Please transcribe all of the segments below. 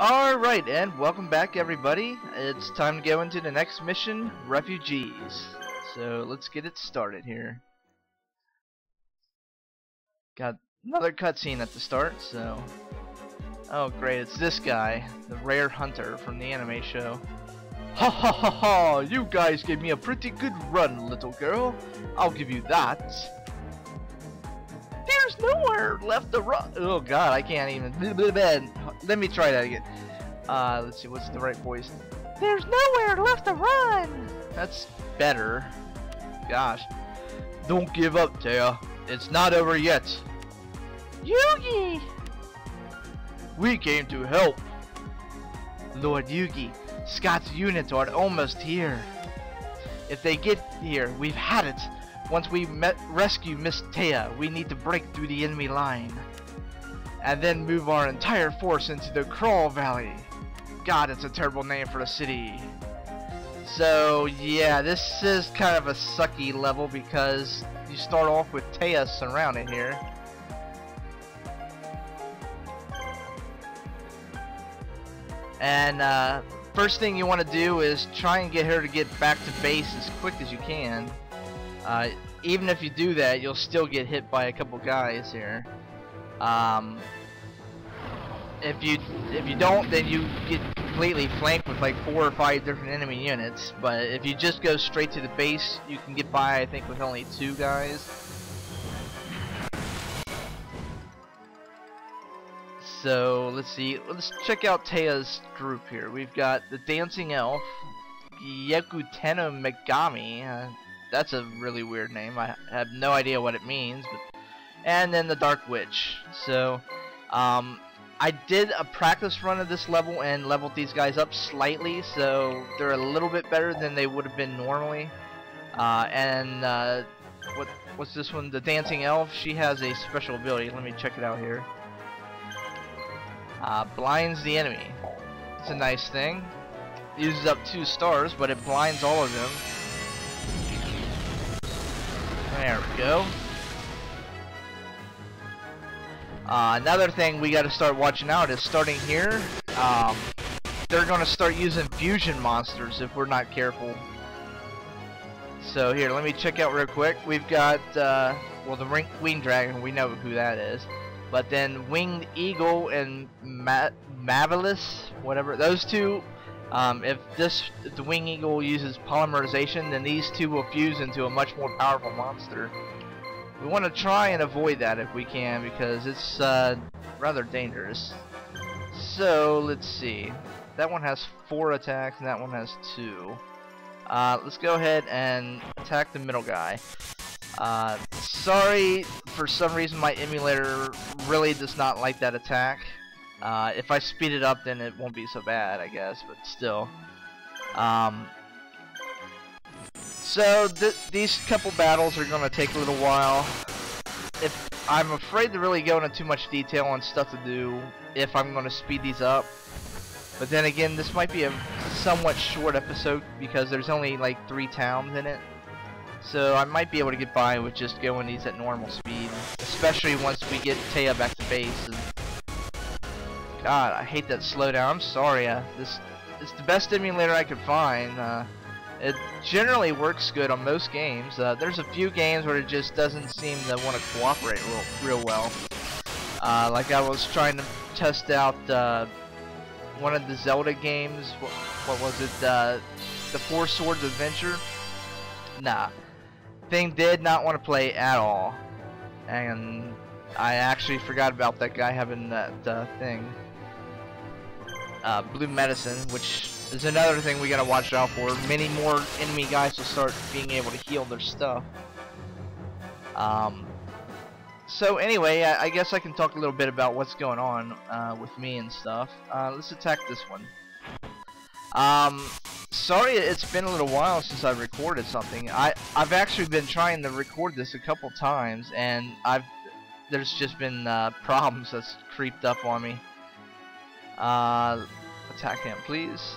Alright, and welcome back everybody. It's time to go into the next mission, Refugees. So let's get it started here. Got another cutscene at the start, so... Oh great, it's this guy, the rare hunter from the anime show. Ha ha ha ha! You guys gave me a pretty good run, little girl. I'll give you that. There's nowhere left to run. Oh god, I can't even. Let me try that again. Let's see, what's the right voice? There's nowhere left to run. That's better. Gosh. Don't give up, Taya. It's not over yet. Yugi! We came to help. Lord Yugi, Scott's units are almost here. If they get here, we've had it. Once we rescue Miss Taya, we need to break through the enemy line. And then move our entire force into the Crawl Valley. God, it's a terrible name for a city. So, yeah, this is kind of a sucky level because you start off with Taya surrounded here. And, first thing you want to do is try and get her to get back to base as quick as you can. Even if you do that, you'll still get hit by a couple guys here. If you don't, then you get completely flanked with like 4 or 5 different enemy units. But if you just go straight to the base, you can get by, I think, with only 2 guys. So let's see. Let's check out Taya's group here. We've got the Dancing Elf, Yekuteno Megami. That's a really weird name. I have no idea what it means. And then the Dark Witch. So, I did a practice run of this level and leveled these guys up slightly, so they're a little bit better than they would have been normally. What's this one? The Dancing Elf. She has a special ability. Let me check it out here. Blinds the enemy. It's a nice thing. Uses up 2 stars, but it blinds all of them. There we go. Another thing we got to start watching out is starting here. They're going to start using fusion monsters if we're not careful. So here, let me check out real quick. We've got well, the Winged Dragon. We know who that is. But then Winged Eagle and Marvelous, whatever. Those two. If the Winged Eagle uses polymerization, then these 2 will fuse into a much more powerful monster. We want to try and avoid that if we can, because it's rather dangerous. So let's see. That one has 4 attacks, and that one has 2. Let's go ahead and attack the middle guy. Sorry, for some reason my emulator really does not like that attack. If I speed it up, then it won't be so bad, I guess, but still. So these couple battles are going to take a little while. I'm afraid to really go into too much detail on stuff to do if I'm going to speed these up. But then again, this might be a somewhat short episode because there's only like 3 towns in it. So I might be able to get by with just going these at normal speed, especially once we get Taya back to base. God, I hate that slowdown. I'm sorry. This is the best emulator I could find. It generally works good on most games. There's a few games where it just doesn't seem to want to cooperate real well. Like I was trying to test out one of the Zelda games. What was it? The 4 Swords Adventure? Nah. Thing did not want to play at all. And I actually forgot about that guy having that thing. Blue Medicine, which is another thing we gotta watch out for. Many more enemy guys will start being able to heal their stuff. So anyway, I guess I can talk a little bit about what's going on with me and stuff. Let's attack this one. Sorry it's been a little while since I've recorded something. I've actually been trying to record this a couple times, and there's just been problems that's creeped up on me. Attack him, please.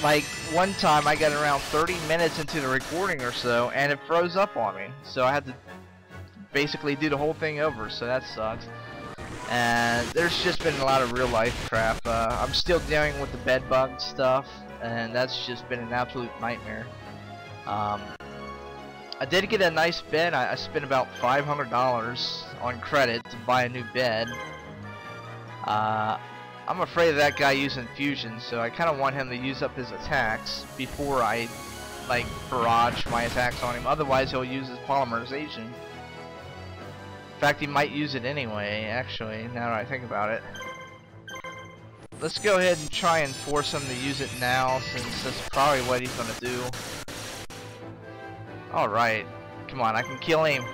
Like one time I got around 30 minutes into the recording or so, and it froze up on me. So I had to basically do the whole thing over, so that sucks. And there's just been a lot of real life crap. I'm still dealing with the bed bug stuff, and that's just been an absolute nightmare. I did get a nice bed. I spent about $500 on credit to buy a new bed. I'm afraid of that guy using fusion, so I kind of want him to use up his attacks before I like barrage my attacks on him. Otherwise he'll use his polymerization. In fact, he might use it anyway, actually, now that I think about it. Let's go ahead and try and force him to use it now, since that's probably what he's gonna do. Alright, come on, I can kill him.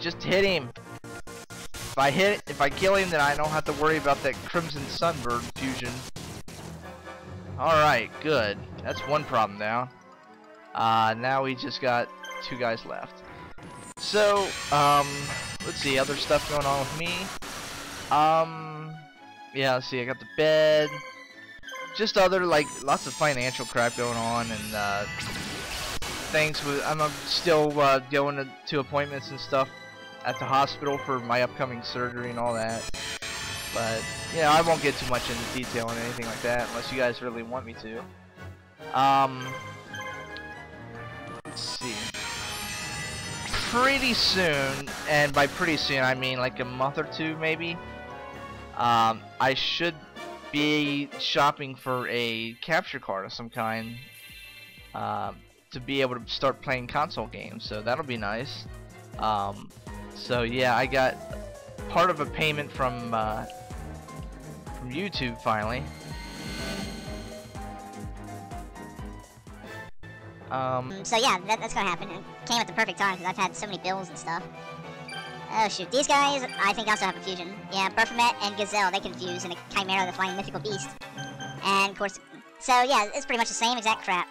Just hit him. If I kill him, then I don't have to worry about that Crimson Sunbird fusion. Alright, good. That's one problem now. Now we just got 2 guys left. So, let's see, other stuff going on with me. Yeah, let's see, I got the bed. Just other, like, lots of financial crap going on, and, things with, I'm still, going to appointments and stuff at the hospital for my upcoming surgery and all that. But, yeah, I won't get too much into detail and anything like that, unless you guys really want me to. Let's see. Pretty soon, and by pretty soon I mean like a month or 2 maybe, I should be shopping for a capture card of some kind to be able to start playing console games, so that'll be nice. So yeah, I got part of a payment from YouTube finally. So yeah, that's gonna happen. It came at the perfect time because I've had so many bills and stuff. Oh shoot, these guys I think also have a fusion. Yeah, Berfomet and Gazelle, they can fuse in a Chimera, the Flying Mythical Beast. And of course, so yeah, it's pretty much the same exact crap.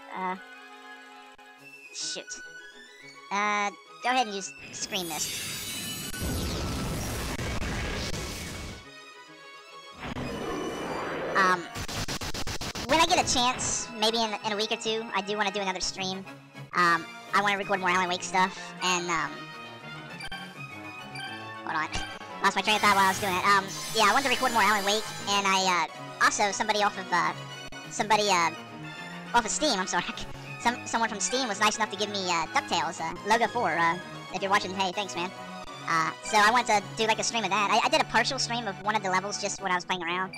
Shoot. Go ahead and use Scream Mist. When I get a chance, maybe in a week or 2, I do want to do another stream. I want to record more Alan Wake stuff, and, hold on. Lost my train of thought while I was doing it. Yeah, I wanted to record more Alan Wake, and I, also, somebody off of Steam, I'm sorry. Someone from Steam was nice enough to give me, DuckTales, Logo 4, if you're watching, hey, thanks, man. So I wanted to do, like, a stream of that. I did a partial stream of one of the levels just when I was playing around.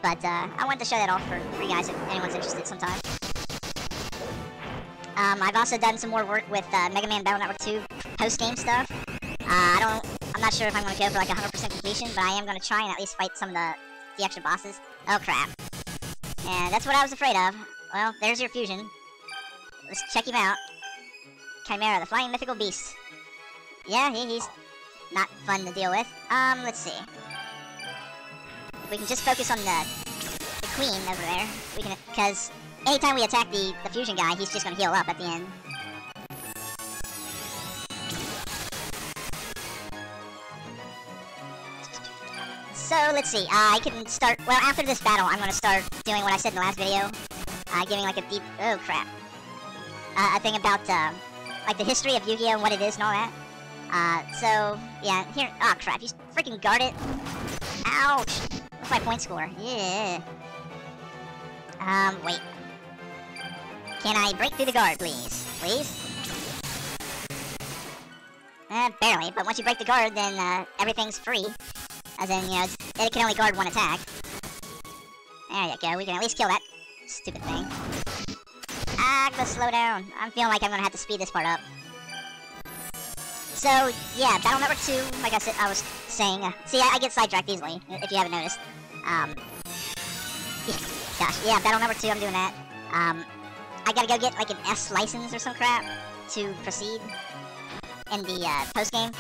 But, I wanted to show that off for you guys if anyone's interested sometime. I've also done some more work with, Mega Man Battle Network 2 post-game stuff. I'm not sure if I'm gonna go for, like, 100% completion, but I am gonna try and at least fight some of the extra bosses. Oh, crap. And that's what I was afraid of. Well, there's your fusion. Let's check him out. Chimera, the Flying Mythical Beast. Yeah, he's not fun to deal with. Let's see. We can just focus on the queen over there. We can, because anytime we attack the fusion guy, he's just gonna heal up at the end. So let's see. I can start. Well, after this battle, I'm gonna start doing what I said in the last video, giving like a deep. Oh crap. A thing about like the history of Yu-Gi-Oh and what it is and all that. So yeah. Here. Oh crap! You freaking guard it. Ouch. What's my point score? Yeah. Wait. Can I break through the guard, please? Please? Barely, but once you break the guard, then, everything's free. As in, you know, it can only guard one attack. There you go, we can at least kill that stupid thing. Gotta slow down. I'm feeling like I'm gonna have to speed this part up. So, yeah, Battle Network 2, like I was saying, see, I get sidetracked easily, if you haven't noticed. Gosh, yeah, Battle Network 2, I'm doing that. I gotta go get, like, an S license or some crap to proceed in the, post-game.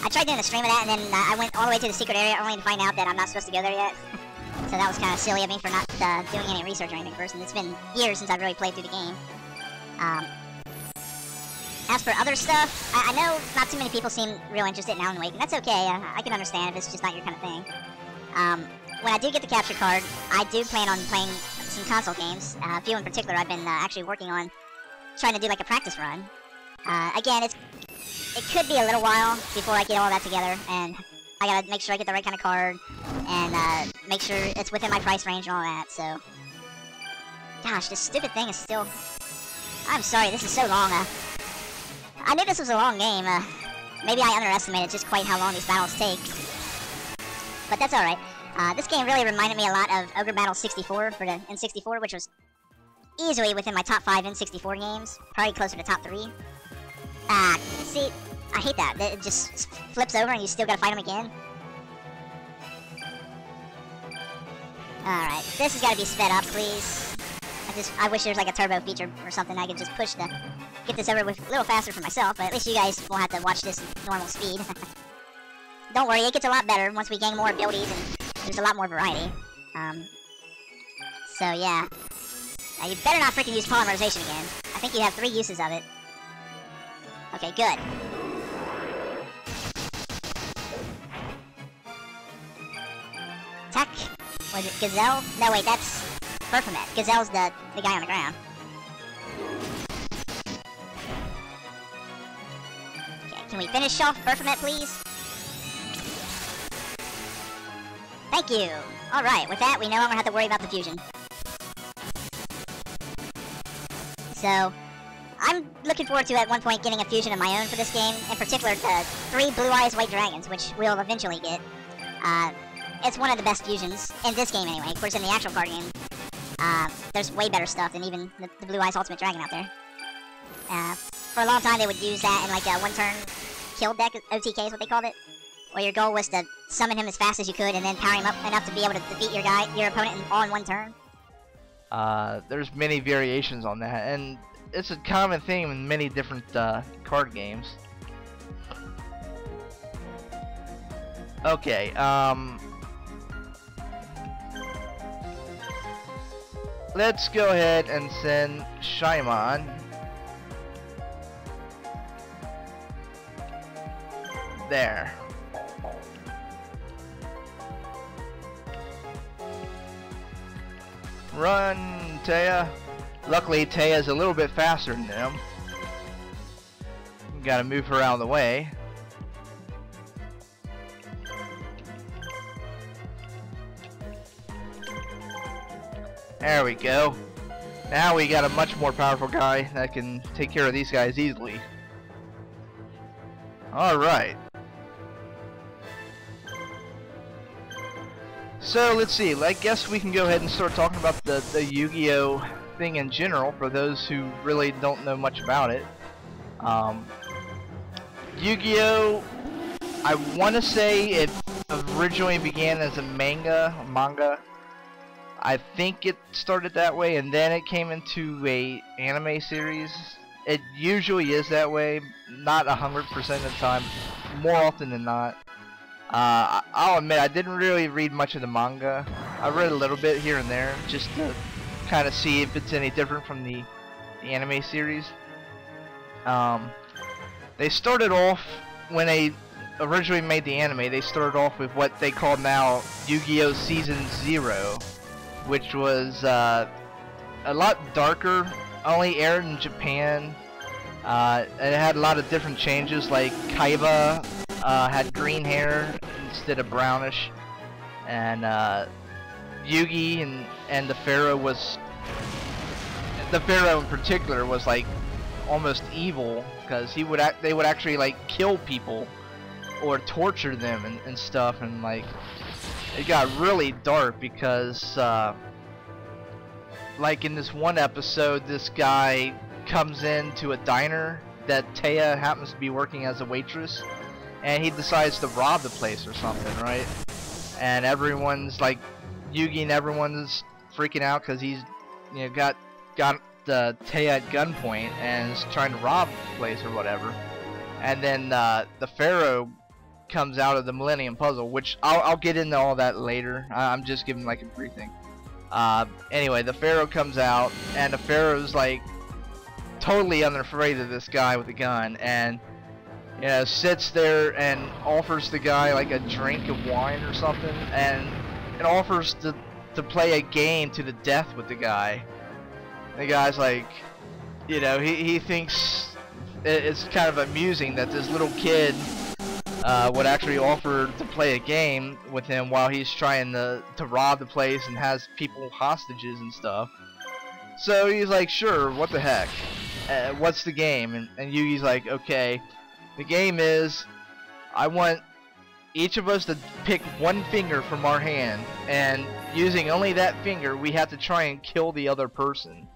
I tried doing a stream of that, and then I went all the way to the secret area only to find out that I'm not supposed to go there yet. So that was kind of silly of me for not, doing any research or anything first, and it's been years since I've really played through the game. As for other stuff, I know not too many people seem real interested in Alan Wake, and that's okay. I can understand if it's just not your kind of thing. When I do get the capture card, I do plan on playing some console games. A few in particular I've been actually working on trying to do like a practice run. Again, it could be a little while before I get all that together, and I gotta make sure I get the right kind of card. and make sure it's within my price range and all that. So, gosh, this stupid thing is still. I'm sorry, this is so long. I knew this was a long game. Maybe I underestimated just quite how long these battles take. But that's alright. This game really reminded me a lot of Ogre Battle 64 for the N64, which was easily within my top 5 N64 games. Probably closer to top 3. See, I hate that. It just flips over and you still gotta fight him again. Alright, this has gotta be sped up, please. I wish there was like a turbo feature or something I could just push to get this over with a little faster for myself, but at least you guys won't have to watch this normal speed. Don't worry, it gets a lot better once we gain more abilities and there's a lot more variety. So yeah. Now you better not freaking use polymerization again. I think you have 3 uses of it. Okay, good. Attack. Was it Gazelle? No, wait, that's Perfumet. Gazelle's the guy on the ground. Okay, can we finish off Perfumet, please? Thank you! Alright, with that, we no longer have to worry about the fusion. So, I'm looking forward to, at one point, getting a fusion of my own for this game. In particular, the 3 Blue Eyes White Dragons, which we'll eventually get. It's one of the best fusions, in this game anyway. Of course, in the actual card game, there's way better stuff than even the Blue Eyes Ultimate Dragon out there. For a long time, they would use that in like a one-turn kill deck, OTK is what they called it. Where your goal was to summon him as fast as you could and then power him up enough to be able to defeat your opponent all in one turn. There's many variations on that, and it's a common theme in many different card games. Okay, let's go ahead and send Shaimon. There. Run, Taya. Luckily, Taya's a little bit faster than them. Gotta move her out of the way. There we go. Now we got a much more powerful guy that can take care of these guys easily. Alright. So let's see, I guess we can go ahead and start talking about the Yu-Gi-Oh thing in general for those who really don't know much about it. Yu-Gi-Oh, I want to say it originally began as a manga. I think it started that way and then it came into a anime series. It usually is that way, not 100% of the time, more often than not. I'll admit I didn't really read much of the manga. I read a little bit here and there just to kind of see if it's any different from the anime series. They started off, when they originally made the anime, they started off with what they call now Yu-Gi-Oh! Season 0, which was a lot darker, only aired in Japan. It had a lot of different changes, like Kaiba had green hair instead of brownish, and Yugi and the Pharaoh in particular was like almost evil, because they would actually like kill people or torture them and stuff, and like it got really dark because like in this one episode, this guy comes into a diner that Taya happens to be working as a waitress, and he decides to rob the place or something, right? And everyone's like, Yugi and everyone's freaking out because he's, you know, got Taya at gunpoint and is trying to rob the place or whatever. And then the Pharaoh comes out of the Millennium Puzzle, which I'll get into all that later. I'm just giving like a brief thing. Anyway, the Pharaoh comes out, and the Pharaoh's like totally unafraid of this guy with a gun, and you know, sits there and offers the guy like a drink of wine or something, and offers to play a game to the death with the guy. The guy's like, you know, he thinks it's kind of amusing that this little kid would actually offer to play a game with him while he's trying to rob the place and has people hostages and stuff. So he's like, sure, what the heck? What's the game? And Yugi's like, okay, the game is, I want each of us to pick one finger from our hand, and using only that finger, we have to try and kill the other person.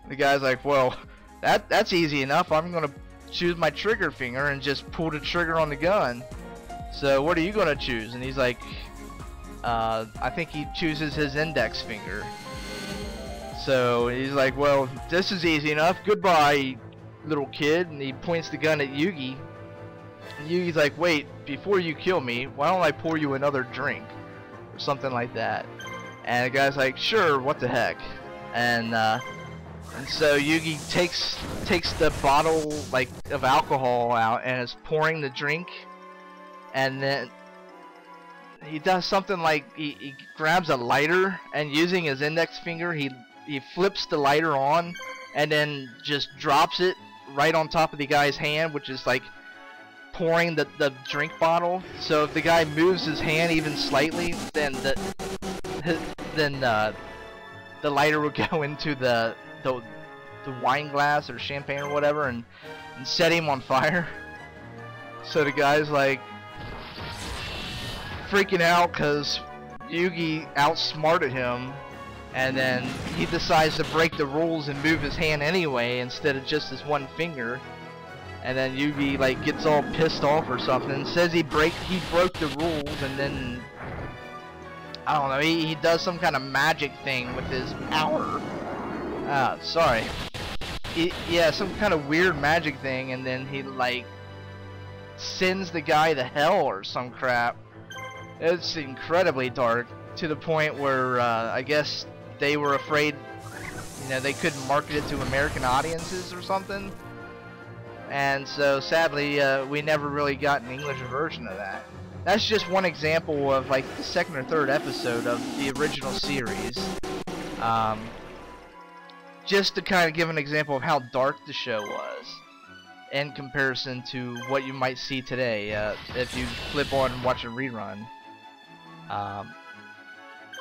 The guy's like, well, that's easy enough. I'm gonna choose my trigger finger and just pull the trigger on the gun. So what are you gonna choose? And he's like, I think he chooses his index finger. So he's like, well, this is easy enough. Goodbye, little kid. And he points the gun at Yugi. And Yugi's like, wait, before you kill me, why don't I pour you another drink? Or something like that. And the guy's like, sure, what the heck? And so Yugi takes the bottle like of alcohol out and is pouring the drink, and then he does something like he grabs a lighter, and using his index finger he flips the lighter on and then just drops it right on top of the guy's hand, which is like pouring the drink bottle. So if the guy moves his hand even slightly, then the lighter will go into the wine glass or champagne or whatever and set him on fire. So the guy's like freaking out because Yugi outsmarted him, and then he decides to break the rules and move his hand anyway instead of just his one finger. And then Yugi like gets all pissed off or something, says he broke the rules, and then I don't know, he does some kind of magic thing with his power. Sorry. Yeah, some kind of weird magic thing, and then he like sends the guy to hell or some crap. It's incredibly dark, to the point where I guess they were afraid, you know, they couldn't market it to American audiences or something. And so sadly, we never really got an English version of that. That's just one example of like the second or third episode of the original series. Just to kind of give an example of how dark the show was in comparison to what you might see today if you flip on and watch a rerun.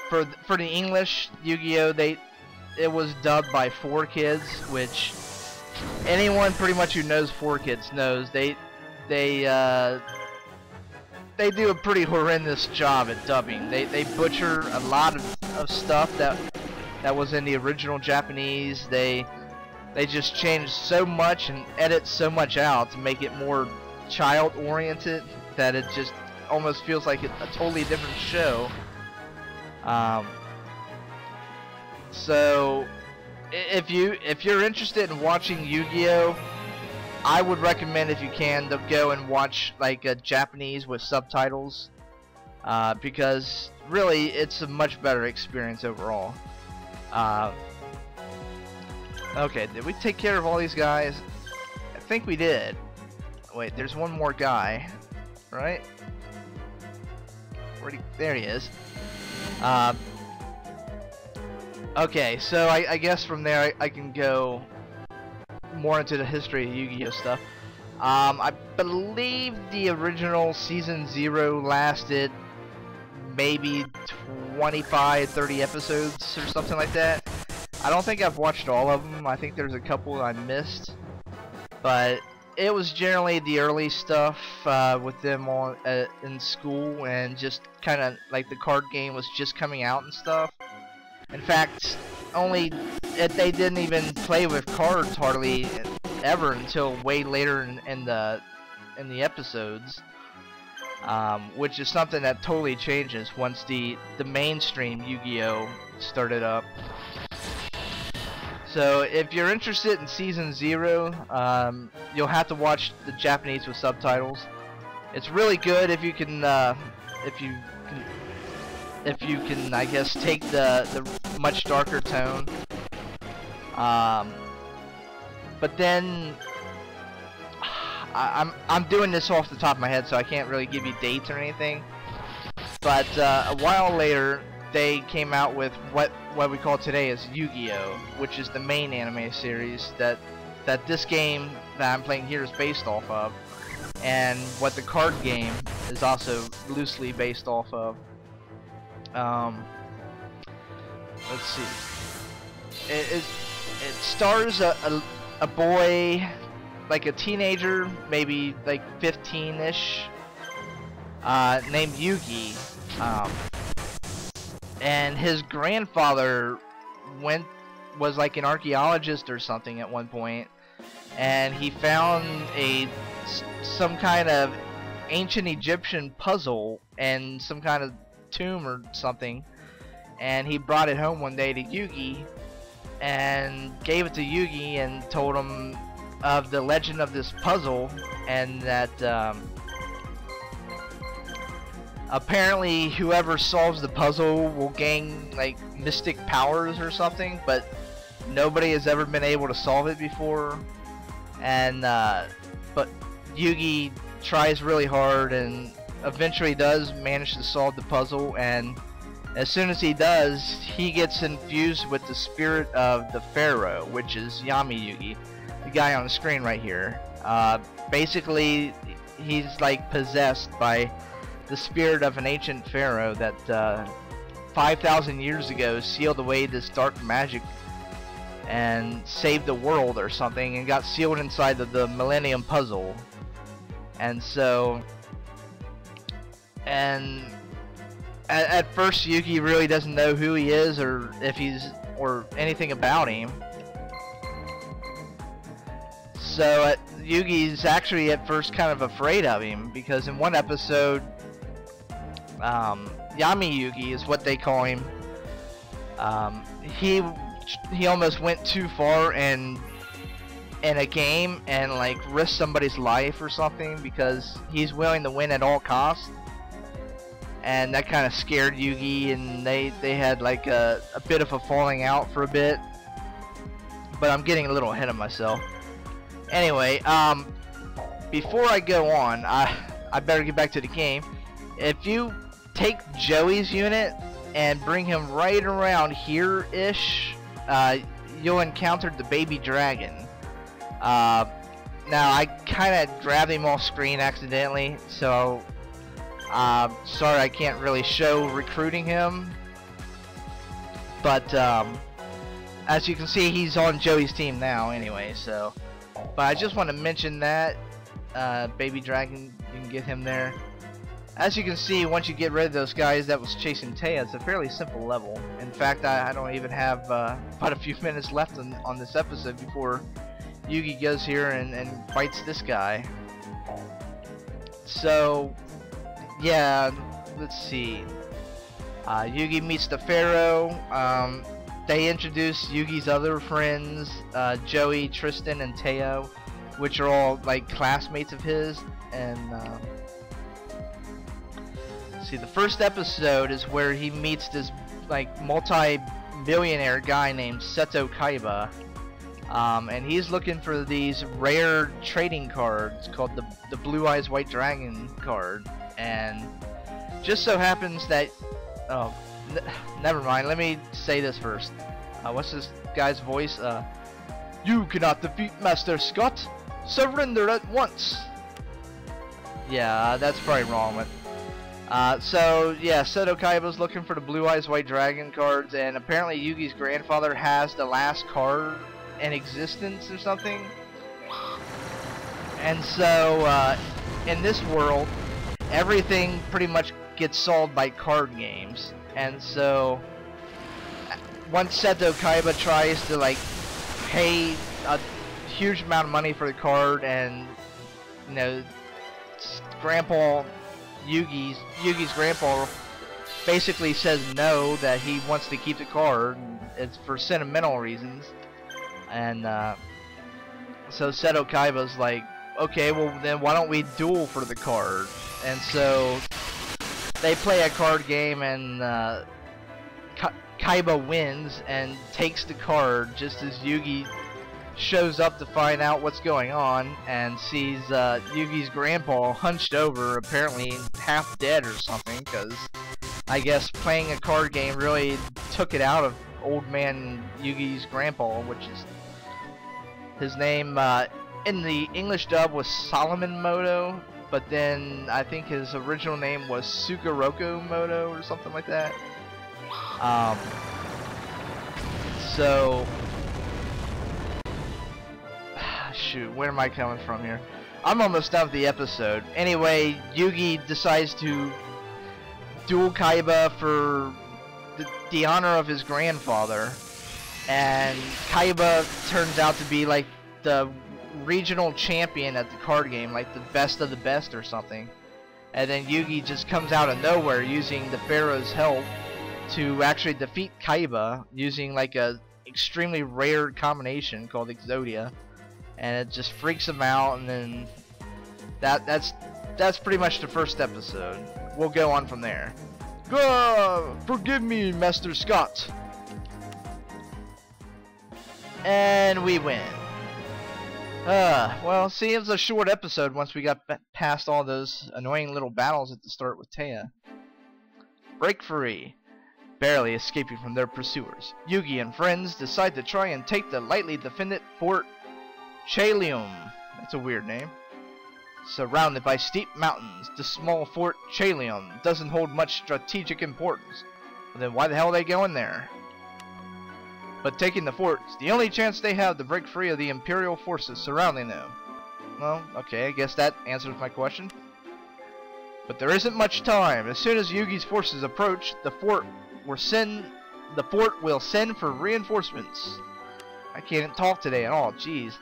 For the English Yu-Gi-Oh, it was dubbed by 4Kids, which anyone pretty much who knows 4Kids knows they do a pretty horrendous job at dubbing. They butcher a lot of stuff that was in the original Japanese. They just change so much and edit so much out to make it more child oriented that it just almost feels like a totally different show. So if you're interested in watching Yu-Gi-Oh, I would recommend, if you can, to go and watch like a Japanese with subtitles, because really it's a much better experience overall. Okay, did we take care of all these guys? I think we did. Wait, there's one more guy, right? There he is. Okay, so I guess from there I can go more into the history of Yu-Gi-Oh stuff. I believe the original Season 0 lasted maybe 25-30 episodes or something like that. I don't think I've watched all of them. I think there's a couple I missed, but it was generally the early stuff with them on in school, and just kind of like the card game was just coming out and stuff. In fact, they didn't even play with cards hardly ever until way later in the episodes, which is something that totally changes once the mainstream Yu-Gi-Oh started up. So if you're interested in Season 0, you'll have to watch the Japanese with subtitles. It's really good if you can, I guess, take the much darker tone. But then I'm doing this off the top of my head, so I can't really give you dates or anything. But a while later, they came out with what we call today as Yu-Gi-Oh, which is the main anime series that this game that I'm playing here is based off of. and what the card game is also loosely based off of. Let's see. It stars a boy, like a teenager, maybe like 15-ish, named Yugi, and his grandfather was like an archaeologist or something at one point, and he found some kind of ancient Egyptian puzzle and some kind of tomb or something, and he brought it home one day to Yugi and gave it to Yugi and told him of the legend of this puzzle, and that apparently whoever solves the puzzle will gain like mystic powers or something, but nobody has ever been able to solve it before. And but Yugi tries really hard and eventually does manage to solve the puzzle, and as soon as he does, he gets infused with the spirit of the pharaoh, which is Yami Yugi, the guy on the screen right here. Basically he's like possessed by the spirit of an ancient pharaoh that 5,000 years ago sealed away this dark magic and saved the world or something, and got sealed inside of the Millennium Puzzle. And so, and at first Yugi really doesn't know who he is or anything about him. So Yugi's actually at first kind of afraid of him, because in one episode, Yami Yugi is what they call him. He almost went too far in a game and like risked somebody's life or something, because he's willing to win at all costs, and that kind of scared Yugi, and they had like a bit of a falling out for a bit. But I'm getting a little ahead of myself. Anyway, before I go on, I better get back to the game. If you take Joey's unit and bring him right around here-ish, you'll encounter the baby dragon. Now I kind of grabbed him off screen accidentally, so sorry I can't really show recruiting him, but as you can see, he's on Joey's team now anyway. So, but I just want to mention that baby dragon, you can get him there. As you can see, once you get rid of those guys that was chasing Taya, it's a fairly simple level. In fact, I don't even have but a few minutes left on this episode before Yugi goes here and fights this guy. So, yeah, let's see. Yugi meets the Pharaoh. They introduce Yugi's other friends, Joey, Tristan, and Teo, which are all like classmates of his. And see, the first episode is where he meets this like multi-billionaire guy named Seto Kaiba, and he's looking for these rare trading cards called the Blue Eyes White Dragon card. And just so happens that never mind, let me say this first. What's this guy's voice? You cannot defeat Master Scott. Surrender at once. Yeah, that's probably wrong, but so yeah, Seto Kaiba's looking for the Blue Eyes White Dragon cards, and apparently Yugi's grandfather has the last card in existence or something. And so in this world, everything pretty much gets solved by card games. And so once Seto Kaiba tries to like pay a huge amount of money for the card, and you know, Grandpa Yugi's grandpa basically says no, that he wants to keep the card. It's for sentimental reasons. And so Seto Kaiba's like, okay, well then why don't we duel for the card? And so they play a card game, and Kaiba wins and takes the card just as Yugi shows up to find out what's going on, and sees Yugi's grandpa hunched over, apparently half dead or something, because I guess playing a card game really took it out of old man Yugi's grandpa, which is his name in the English dub was Solomon Moto, but then I think his original name was Sugoroku Moto or something like that. So shoot, where am I coming from here? I'm almost done with the episode. Anyway, Yugi decides to duel Kaiba for the honor of his grandfather, and Kaiba turns out to be like the regional champion at the card game, like the best of the best or something. And then Yugi just comes out of nowhere using the Pharaoh's help to actually defeat Kaiba using like a extremely rare combination called Exodia, and it just freaks him out. And then that's pretty much the first episode. We'll go on from there. Forgive me, Master Scott. And we win. Well, see, it was a short episode once we got past all those annoying little battles at the start with Taya. Break free. Barely escaping from their pursuers, Yugi and friends decide to try and take the lightly defended Fort Chalium. That's a weird name. Surrounded by steep mountains, the small Fort Chalium doesn't hold much strategic importance. Well, then why the hell are they going there? But taking the fort is the only chance they have to break free of the Imperial forces surrounding them. Well, okay, I guess that answers my question. But there isn't much time. As soon as Yugi's forces approach, the fort will send for reinforcements. I can't talk today at all, jeez.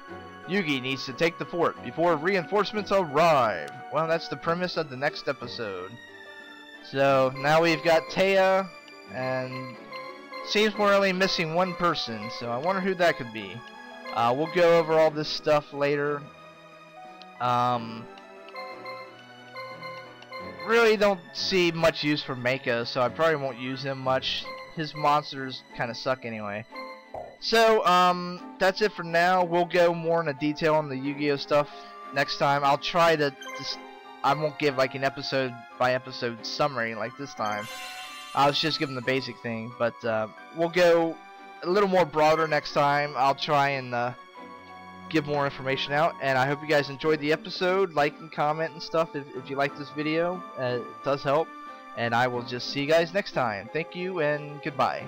Yugi needs to take the fort before reinforcements arrive. Well, that's the premise of the next episode. So, now we've got Taya, and seems we're only missing one person, so I wonder who that could be. We'll go over all this stuff later. Really don't see much use for Mako, so I probably won't use him much. His monsters kind of suck anyway. So, that's it for now. We'll go more into detail on the Yu-Gi-Oh stuff next time. I'll try to I won't give like an episode by episode summary like this time. I was just giving the basic thing, but we'll go a little more broader next time. I'll try and give more information out, and I hope you guys enjoyed the episode. Like and comment and stuff if you like this video. It does help, and I will just see you guys next time. Thank you and goodbye.